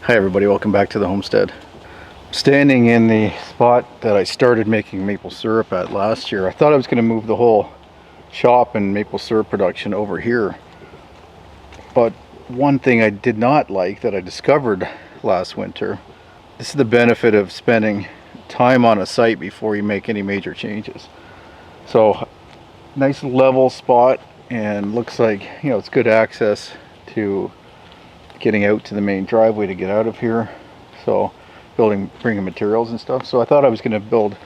Hi everybody, welcome back to the homestead. Standing in the spot that I started making maple syrup at last year. I thought I was going to move the whole shop and maple syrup production over here. But one thing I did not like that I discovered last winter, this is the benefit of spending time on a site before you make any major changes. So nice level spot, and looks like, you know, it's good access to getting out to the main driveway to get out of here. So bringing materials and stuff. So I thought I was going to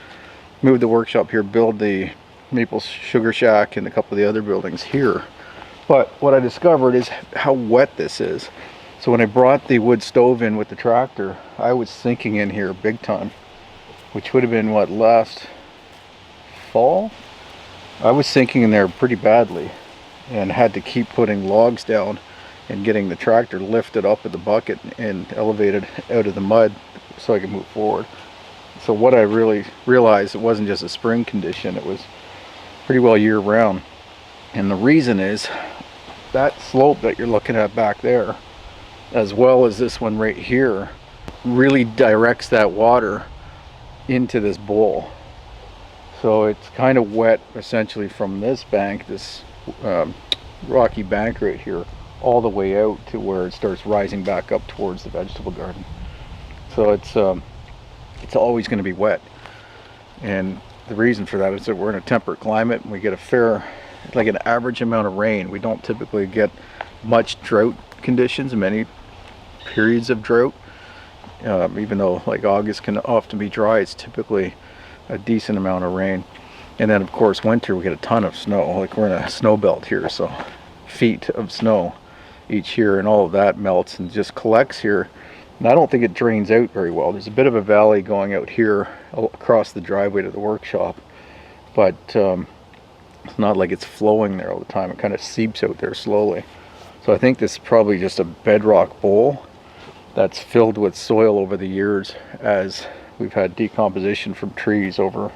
move the workshop here, build the maple sugar shack and a couple of the other buildings here. But what I discovered is how wet this is. So when I brought the wood stove in with the tractor, I was sinking in here big time, which would have been what, last fall? I was sinking in there pretty badly and had to keep putting logs down and getting the tractor lifted up with the bucket and elevated out of the mud so I could move forward. So what I really realized, it wasn't just a spring condition, it was pretty well year round. And the reason is that slope that you're looking at back there, as well as this one right here, really directs that water into this bowl. So it's kind of wet essentially from this bank, this rocky bank right here, all the way out to where it starts rising back up towards the vegetable garden. So it's always going to be wet, and the reason for that is that we're in a temperate climate and we get like an average amount of rain. We don't typically get much drought conditions, many periods of drought, even though like August can often be dry. It's typically a decent amount of rain. And then of course winter we get a ton of snow. Like we're in a snow belt here, so feet of snow each year, and all of that melts and just collects here. And I don't think it drains out very well. There's a bit of a valley going out here across the driveway to the workshop, but it's not like it's flowing there all the time. It kind of seeps out there slowly. So I think this is probably just a bedrock bowl that's filled with soil over the years as we've had decomposition from trees over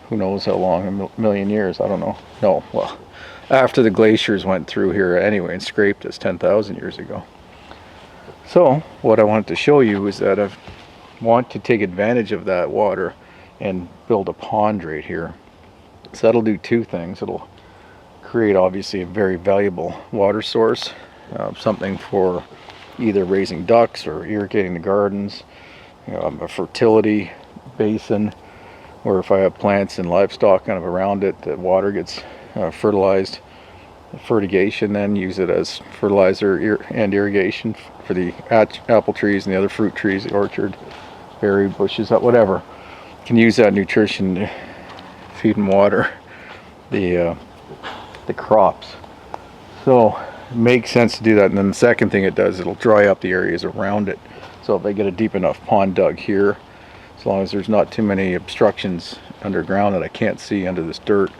who knows how long, a million years, I don't know. No, well, after the glaciers went through here anyway and scraped us 10,000 years ago. So what I wanted to show you is that I want to take advantage of that water and build a pond right here. So that'll do two things. It'll create obviously a very valuable water source, something for either raising ducks or irrigating the gardens, a fertility basin, or if I have plants and livestock kind of around it, the water gets fertilized. Fertigation, then use it as fertilizer and irrigation for the apple trees and the other fruit trees, the orchard, berry bushes, whatever. You can use that nutrition to feed and water the crops. So it makes sense to do that. And then the second thing it does, it'll dry up the areas around it. So if I get a deep enough pond dug here, as long as there's not too many obstructions underground that I can't see under this dirt,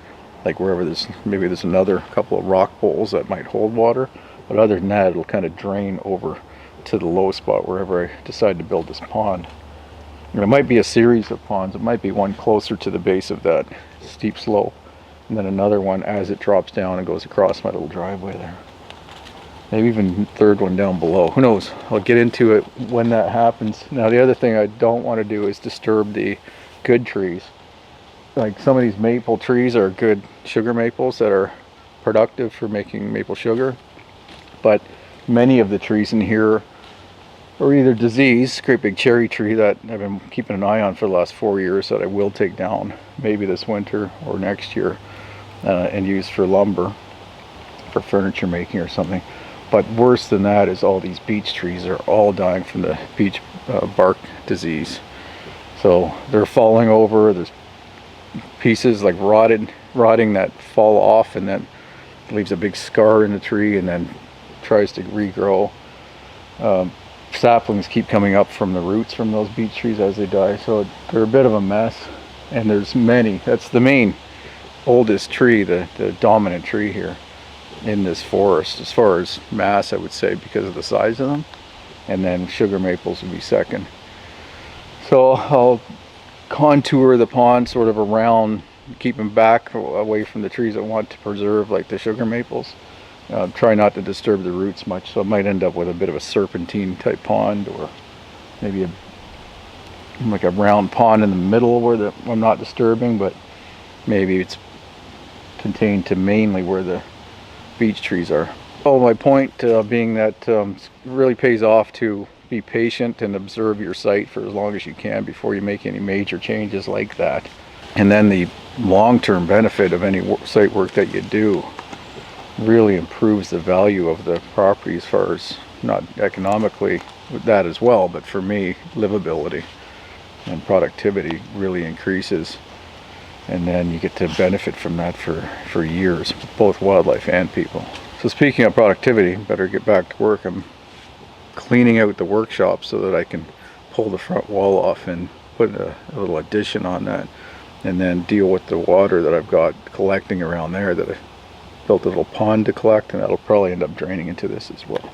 like wherever maybe there's another couple of rock bowls that might hold water, but other than that it'll kind of drain over to the low spot wherever I decide to build this pond. And it might be a series of ponds. It might be one closer to the base of that steep slope, and then another one as it drops down and goes across my little driveway there. Maybe even third one down below, who knows. I'll get into it when that happens. Now the other thing I don't want to do is disturb the good trees. Like some of these maple trees are good sugar maples that are productive for making maple sugar, but many of the trees in here are either diseased. Great big cherry tree that I've been keeping an eye on for the last 4 years that I will take down maybe this winter or next year and use for lumber, for furniture making or something. But worse than that is all these beech trees are all dying from the beech bark disease. So they're falling over. There's pieces like rotting that fall off, and then leaves a big scar in the tree and then tries to regrow. Saplings keep coming up from the roots from those beech trees as they die, so they're a bit of a mess. And there's many. That's the main oldest tree, the dominant tree here in this forest as far as mass, I would say, because of the size of them, and then sugar maples would be second. So I'll contour the pond sort of around, keep them back away from the trees I want to preserve, like the sugar maples, Try not to disturb the roots much, so it might end up with a bit of a serpentine type pond or maybe like a round pond in the middle where I'm not disturbing, but maybe it's contained to mainly where the beech trees are. Oh, my point being that it really pays off to be patient and observe your site for as long as you can before you make any major changes like that. And then the long-term benefit of any site work that you do really improves the value of the property, as far as not economically with that as well, but for me, livability and productivity really increases. And then you get to benefit from that for years, both wildlife and people. So speaking of productivity, better get back to work. I'm cleaning out the workshop so that I can pull the front wall off and put a little addition on that, and then deal with the water that I've got collecting around there, that I built a little pond to collect, and that'll probably end up draining into this as well.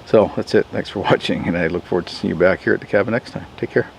So that's it. Thanks for watching, and I look forward to seeing you back here at the cabin next time. Take care.